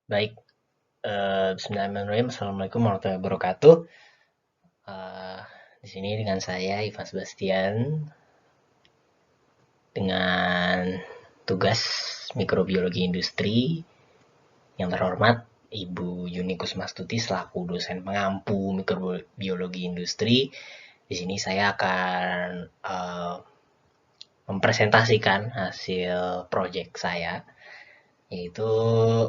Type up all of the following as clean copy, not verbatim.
Baik, Bismillahirrahmanirrahim. Assalamualaikum warahmatullahi wabarakatuh. Eh, di sini dengan saya Ivan Sebastian dengan tugas mikrobiologi industri. Yang terhormat Ibu Yuni Kusmastuti selaku dosen pengampu mikrobiologi industri. Di sini saya akan mempresentasikan hasil proyek saya, yaitu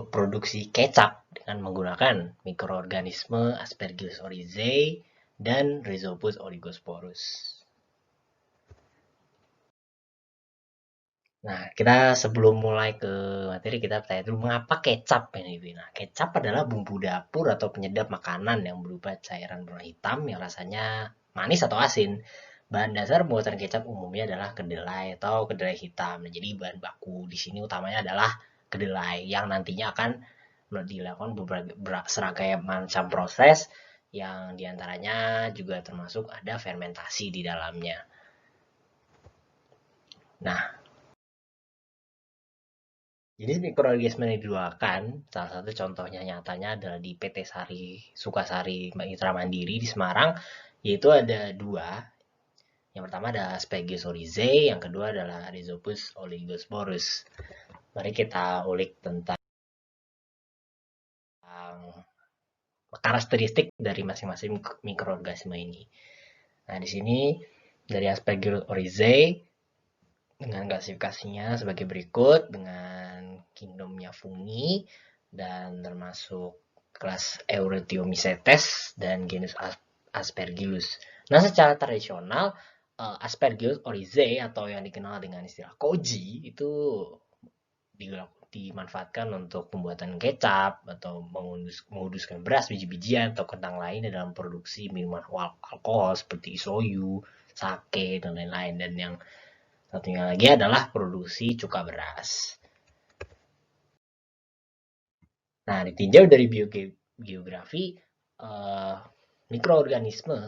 produksi kecap dengan menggunakan mikroorganisme Aspergillus oryzae dan Rhizopus oligosporus. Nah, kita sebelum mulai ke materi, kita tanya dulu mengapa kecap ini. Nah, kecap adalah bumbu dapur atau penyedap makanan yang berupa cairan berwarna hitam yang rasanya manis atau asin. Bahan dasar pembuatan kecap umumnya adalah kedelai atau kedelai hitam. Nah, jadi bahan baku di sini utamanya adalah kedelai yang nantinya akan dilakukan beberapa serangkaian macam proses yang diantaranya juga termasuk ada fermentasi di dalamnya. Nah, jenis mikroorganisme yang digunakan, salah satu contohnya nyatanya adalah di PT Sukasari Mitra Mandiri di Semarang, yaitu ada dua. Yang pertama ada Aspergillus oryzae, yang kedua adalah Rhizopus oligosporus. Mari kita ulik tentang karakteristik dari masing-masing mikroorganisme ini. Nah, di sini dari Aspergillus oryzae dengan klasifikasinya sebagai berikut dengan kingdomnya fungi dan termasuk kelas Euretiomycetes dan genus Aspergillus. Nah, secara tradisional Aspergillus oryzae atau yang dikenal dengan istilah koji itu dimanfaatkan untuk pembuatan kecap atau menguduskan beras, biji-bijian atau kentang lainnya dalam produksi minuman alkohol seperti isoyu, sake dan lain-lain. Dan yang satunya lagi adalah produksi cuka beras. Nah, ditinjau dari biogeografi, mikroorganisme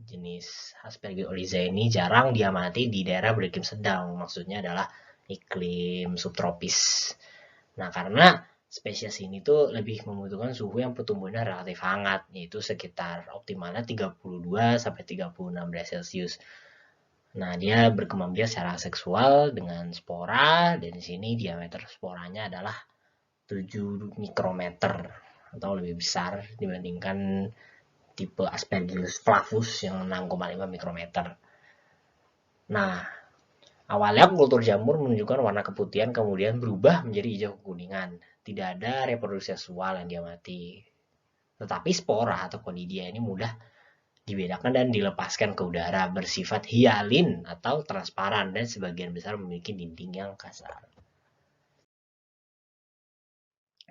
jenis Aspergillus oryzae ini jarang diamati di daerah beriklim sedang. Maksudnya adalah iklim subtropis. Nah, karena spesies ini tuh lebih membutuhkan suhu yang pertumbuhannya relatif hangat, yaitu sekitar optimalnya 32-36 derajat Celcius. Nah, dia berkembang biak secara seksual dengan spora, dan di sini diameter sporanya adalah 7 mikrometer atau lebih besar dibandingkan tipe Aspergillus flavus yang 6,5 mikrometer. Nah, awalnya kultur jamur menunjukkan warna keputihan kemudian berubah menjadi hijau kekuningan. Tidak ada reproduksi seksual yang diamati. Tetapi spora atau konidia ini mudah dibedakan dan dilepaskan ke udara, bersifat hialin atau transparan dan sebagian besar memiliki dinding yang kasar.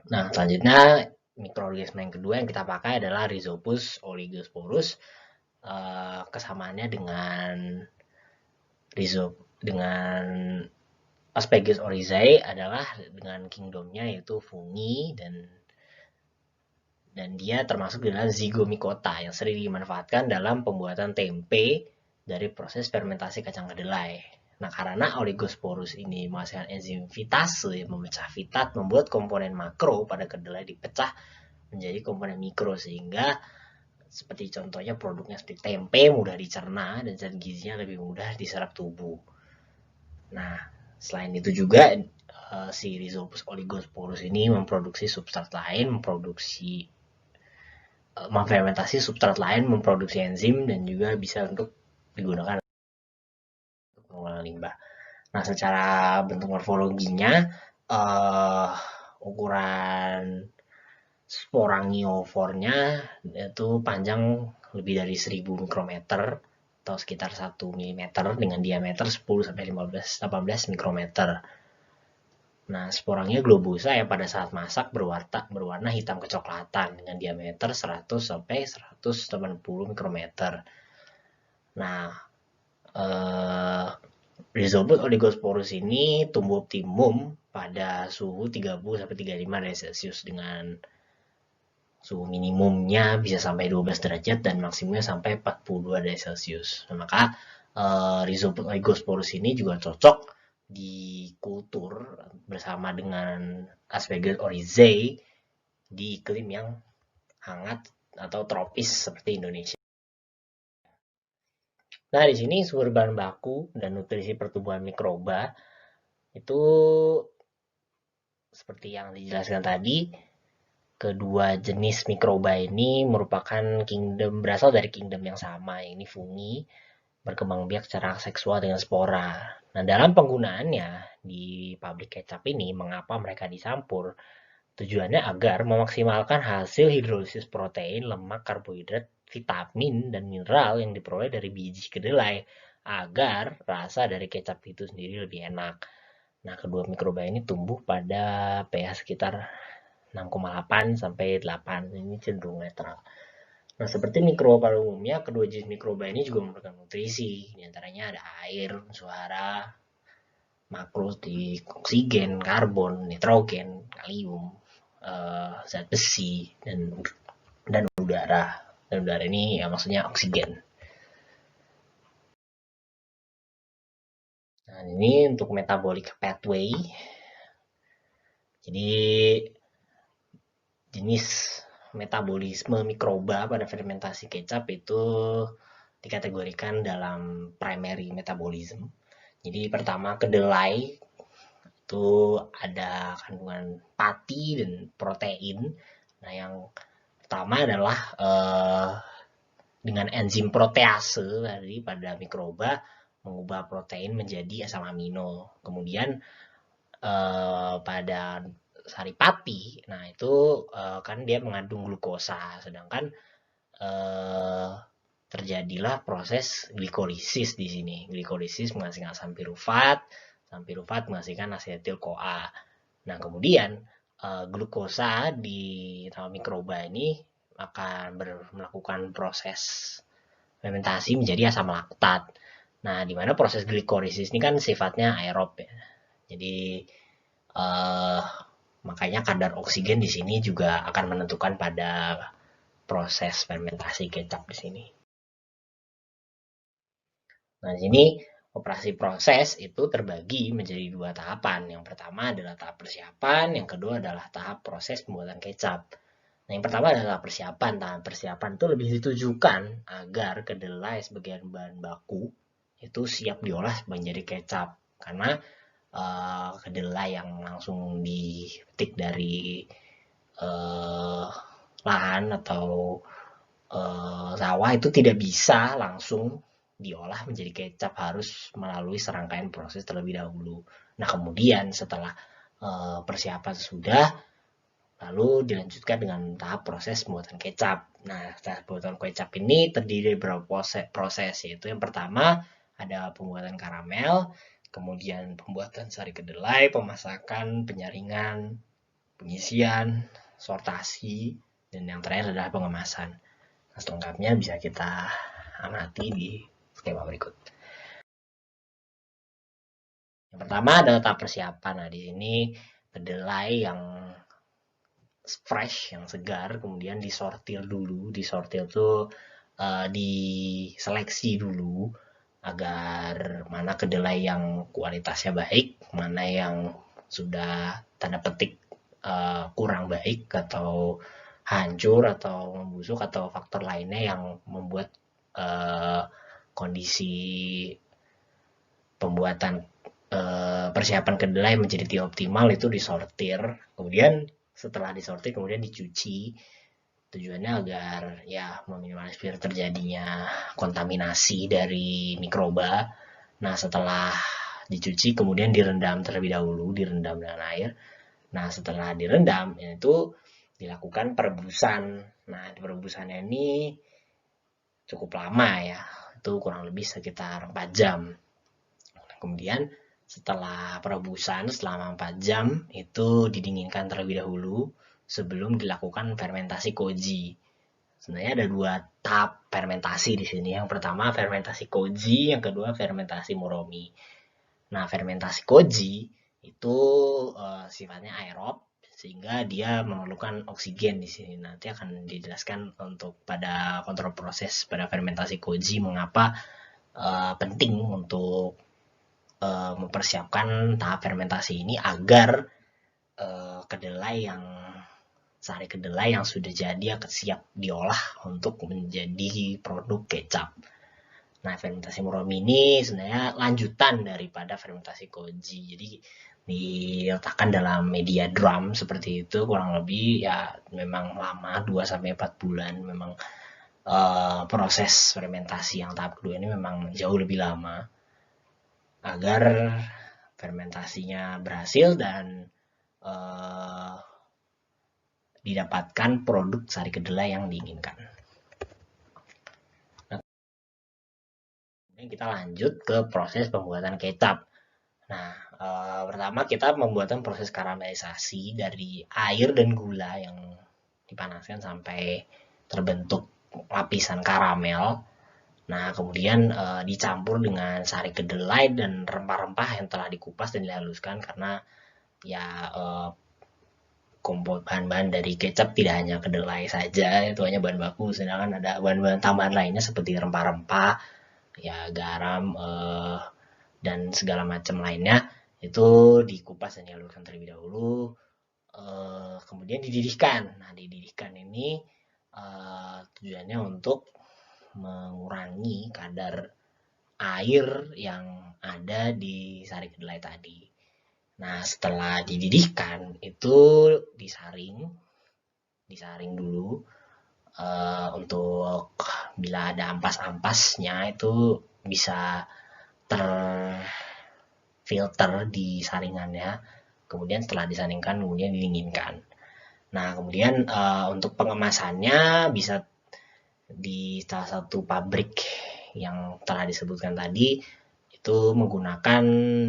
Nah, selanjutnya mikroorganisme yang kedua yang kita pakai adalah Rhizopus oligosporus. Kesamaannya dengan Aspergillus oryzae adalah dengan kingdomnya yaitu fungi dan dia termasuk dalam Zygomicota yang sering dimanfaatkan dalam pembuatan tempe dari proses fermentasi kacang kedelai. Nah, karena oligosporus ini menghasilkan enzim fitase yang memecah fitat, membuat komponen makro pada kedelai dipecah menjadi komponen mikro sehingga seperti contohnya produknya seperti tempe mudah dicerna dan zat gizinya lebih mudah diserap tubuh. Nah, selain itu juga si Rhizopus oligosporus ini memproduksi substrat lain, memfermentasi substrat lain, memproduksi enzim dan juga bisa untuk digunakan untuk pengelolaan limbah. Nah, secara bentuk morfologinya ukuran sporangiofornya itu panjang lebih dari 1000 mikrometer atau sekitar 1 mm dengan diameter 10 sampai 18 mikrometer. Nah, sporangnya globosa yang pada saat masak berwarna hitam kecoklatan dengan diameter 100 sampai 180 mikrometer. Nah, Rhizopus oligosporus ini tumbuh optimum pada suhu 30 sampai 35 derajat Celcius dengan suhu minimumnya bisa sampai 12 derajat dan maksimumnya sampai 42 derajat Celcius. Nah, maka Rhizopus oligosporus ini juga cocok di kultur bersama dengan Aspergillus oryzae di iklim yang hangat atau tropis seperti Indonesia. Nah, di sini sumber bahan baku dan nutrisi pertumbuhan mikroba itu seperti yang dijelaskan tadi, kedua jenis mikroba ini merupakan berasal dari kingdom yang sama, ini fungi, berkembang biak secara seksual dengan spora. Nah, dalam penggunaannya di pabrik kecap ini, mengapa mereka dicampur? Tujuannya agar memaksimalkan hasil hidrolisis protein, lemak, karbohidrat, vitamin, dan mineral yang diperoleh dari biji kedelai agar rasa dari kecap itu sendiri lebih enak. Nah, kedua mikroba ini tumbuh pada pH sekitar 6,8 sampai 8. Ini cenderung netral. Nah, seperti mikroba pada umumnya, kedua jenis mikroba ini juga memberikan nutrisi. Di antaranya ada air, suara, makro di oksigen, karbon, nitrogen, kalium, zat besi, dan udara. Dan udara ini ya maksudnya oksigen. Nah, ini untuk metabolic pathway. Jadi jenis metabolisme mikroba pada fermentasi kecap itu dikategorikan dalam primary metabolism. Jadi pertama kedelai itu ada kandungan pati dan protein. Nah, yang pertama adalah dengan enzim protease tadi pada mikroba mengubah protein menjadi asam amino. Kemudian pada saripati, nah itu kan dia mengandung glukosa, sedangkan terjadilah proses glikolisis di sini. Glikolisis menghasilkan asam pirufat menghasilkan asetil-CoA. Nah, kemudian glukosa di mikroba ini akan melakukan proses fermentasi menjadi asam laktat. Nah, di mana proses glikolisis ini kan sifatnya aerob ya. Jadi makanya kadar oksigen di sini juga akan menentukan pada proses fermentasi kecap di sini. Nah, di sini operasi proses itu terbagi menjadi dua tahapan. Yang pertama adalah tahap persiapan, yang kedua adalah tahap proses pembuatan kecap. Nah, yang pertama adalah persiapan. Tahap persiapan itu lebih ditujukan agar kedelai sebagai bahan baku itu siap diolah menjadi kecap. Karena kedelai yang langsung dipetik dari lahan atau sawah itu tidak bisa langsung diolah menjadi kecap, harus melalui serangkaian proses terlebih dahulu. Nah, kemudian setelah persiapan sudah, lalu dilanjutkan dengan tahap proses pembuatan kecap. Nah, tahap pembuatan kecap ini terdiri dari beberapa proses, yaitu yang pertama ada pembuatan karamel, kemudian pembuatan sari kedelai, pemasakan, penyaringan, pengisian, sortasi, dan yang terakhir adalah pengemasan. Nah, selengkapnya bisa kita amati di skema berikut. Yang pertama adalah tahap persiapan. Nah, di sini kedelai yang fresh, yang segar, kemudian disortir dulu. Disortir itu diseleksi dulu agar mana kedelai yang kualitasnya baik, mana yang sudah tanda petik kurang baik atau hancur atau membusuk atau faktor lainnya yang membuat kondisi pembuatan persiapan kedelai menjadi tidak optimal, itu disortir. Kemudian setelah disortir kemudian dicuci, tujuannya agar ya meminimalisir terjadinya kontaminasi dari mikroba. Nah, setelah dicuci kemudian direndam terlebih dahulu, direndam dengan air. Nah, setelah direndam itu dilakukan perebusan. Nah, perebusannya ini cukup lama ya, itu kurang lebih sekitar 4 jam. Kemudian setelah perebusan selama 4 jam itu didinginkan terlebih dahulu sebelum dilakukan fermentasi koji. Sebenarnya ada dua tahap fermentasi di sini. Yang pertama fermentasi koji, yang kedua fermentasi muromi. Nah, fermentasi koji itu sifatnya aerob sehingga dia memerlukan oksigen di sini. Nanti akan dijelaskan untuk pada kontrol proses pada fermentasi koji mengapa penting untuk mempersiapkan tahap fermentasi ini agar kedelai yang sari kedelai yang sudah jadi akan siap diolah untuk menjadi produk kecap. Nah, fermentasi muromi ini sebenarnya lanjutan daripada fermentasi koji. Jadi diletakkan dalam media drum seperti itu, kurang lebih ya memang lama, 2-4 bulan. Memang proses fermentasi yang tahap kedua ini memang jauh lebih lama agar fermentasinya berhasil dan didapatkan produk sari kedelai yang diinginkan. Nah, kita lanjut ke proses pembuatan kecap. Nah, pertama kita membuatkan proses karamelisasi dari air dan gula yang dipanaskan sampai terbentuk lapisan karamel. Nah, kemudian dicampur dengan sari kedelai dan rempah-rempah yang telah dikupas dan dihaluskan karena ya bahan-bahan dari kecap tidak hanya kedelai saja, itu hanya bahan baku, sedangkan ada bahan-bahan tambahan lainnya seperti rempah-rempah, ya garam dan segala macam lainnya itu dikupas dan dihaluskan terlebih dahulu. Kemudian dididihkan. Nah, dididihkan ini tujuannya untuk mengurangi kadar air yang ada di sari kedelai tadi. Nah, setelah dididihkan itu disaring dulu untuk bila ada ampas-ampasnya itu bisa terfilter di saringannya. Kemudian setelah disaringkan kemudian didinginkan. Nah, kemudian untuk pengemasannya bisa di salah satu pabrik yang telah disebutkan tadi itu menggunakan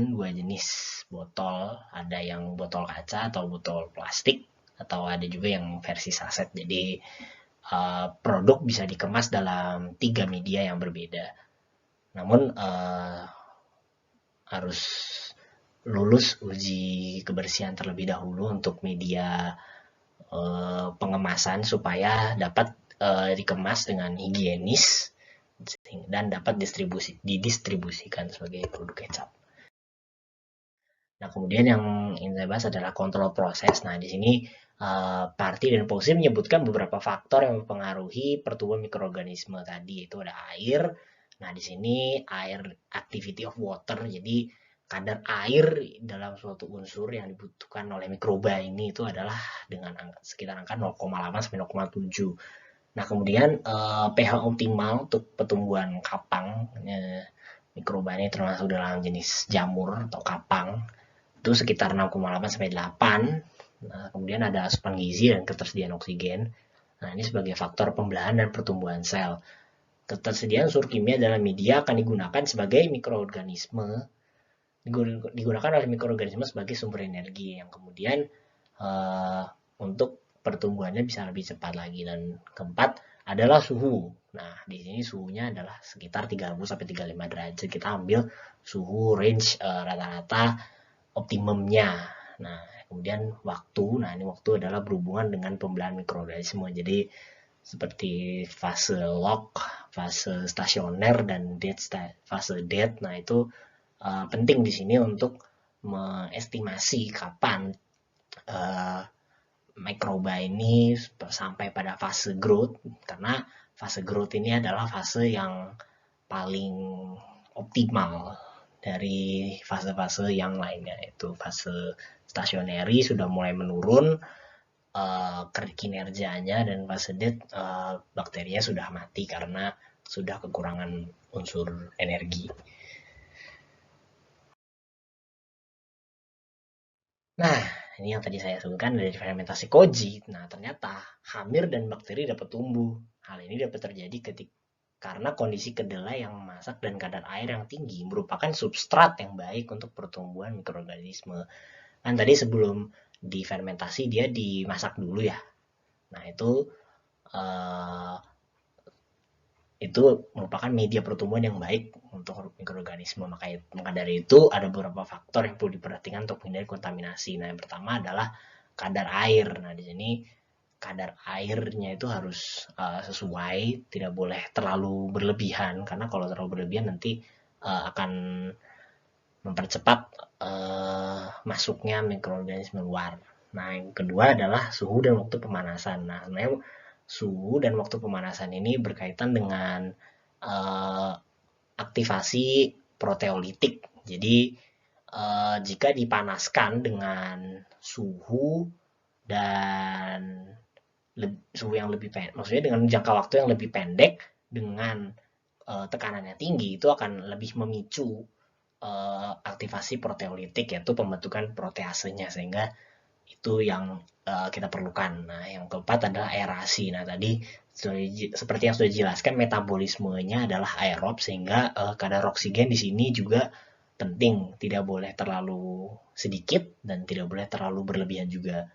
2 jenis botol, ada yang botol kaca atau botol plastik, atau ada juga yang versi saset. Jadi produk bisa dikemas dalam 3 media yang berbeda. Namun harus lulus uji kebersihan terlebih dahulu untuk media pengemasan supaya dapat dikemas dengan higienis dan dapat didistribusikan sebagai produk kecap. Nah, kemudian yang ingin saya bahas adalah kontrol proses. Nah, di sini Parti dan Poussey menyebutkan beberapa faktor yang mempengaruhi pertumbuhan mikroorganisme tadi, itu ada air. Nah, di sini air, activity of water, jadi kadar air dalam suatu unsur yang dibutuhkan oleh mikroba ini itu adalah dengan sekitar angka 0,8 sampai 0,7. Nah, kemudian pH optimal untuk pertumbuhan kapang, mikroba ini termasuk dalam jenis jamur atau kapang, itu sekitar 6,8 sampai 8. Nah, kemudian ada asupan gizi dan ketersediaan oksigen. Nah, ini sebagai faktor pembelahan dan pertumbuhan sel. Ketersediaan unsur kimia dalam media akan digunakan sebagai digunakan oleh mikroorganisme sebagai sumber energi yang kemudian untuk pertumbuhannya bisa lebih cepat lagi. Dan keempat adalah suhu. Nah, di sini suhunya adalah sekitar 30 sampai 35 derajat. Kita ambil suhu range rata-rata optimumnya. Nah, kemudian waktu. Nah, ini waktu adalah berhubungan dengan pembelahan mikroorganisme. Jadi seperti fase lock, fase stasioner, dan fase dead. Nah, itu penting di sini untuk mengestimasi kapan mikroba ini sampai pada fase growth, karena fase growth ini adalah fase yang paling optimal dari fase-fase yang lainnya. Itu fase stationary sudah mulai menurun kinerjanya, dan fase dead bakterinya sudah mati karena sudah kekurangan unsur energi. Nah, ini yang tadi saya sebutkan dari fermentasi koji. Nah, ternyata hamir dan bakteri dapat tumbuh. Hal ini dapat terjadi karena kondisi kedelai yang masak dan kadar air yang tinggi merupakan substrat yang baik untuk pertumbuhan mikroorganisme. Kan tadi sebelum difermentasi dia dimasak dulu ya. Nah, itu merupakan media pertumbuhan yang baik untuk mikroorganisme. Maka dari itu ada beberapa faktor yang perlu diperhatikan untuk menghindari kontaminasi. Nah, yang pertama adalah kadar air. Nah, di sini kadar airnya itu harus sesuai, tidak boleh terlalu berlebihan, karena kalau terlalu berlebihan nanti akan mempercepat masuknya mikroorganisme luar. Nah, yang kedua adalah suhu dan waktu pemanasan. Nah, sebenarnya suhu dan waktu pemanasan ini berkaitan dengan aktivasi proteolitik. Jadi, jika dipanaskan dengan suhu dan suhu yang lebih pendek, maksudnya dengan jangka waktu yang lebih pendek dengan tekanannya tinggi, itu akan lebih memicu aktivasi proteolitik, yaitu pembentukan proteasenya, sehingga itu yang kita perlukan. Nah, yang keempat adalah aerasi. Nah, tadi seperti yang sudah dijelaskan, metabolismenya adalah aerob, sehingga kadar oksigen di sini juga penting, tidak boleh terlalu sedikit dan tidak boleh terlalu berlebihan juga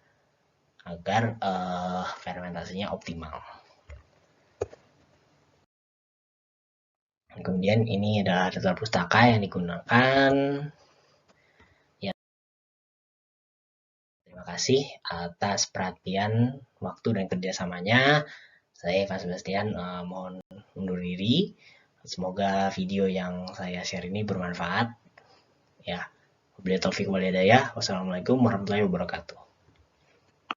agar fermentasinya optimal. Kemudian ini adalah daftar pustaka yang digunakan. Ya, terima kasih atas perhatian, waktu, dan kerjasamanya. Saya Evan Sebastian mohon undur diri. Semoga video yang saya share ini bermanfaat. Ya, wabillahi taufiq wal hidayah. Wassalamualaikum warahmatullahi wabarakatuh.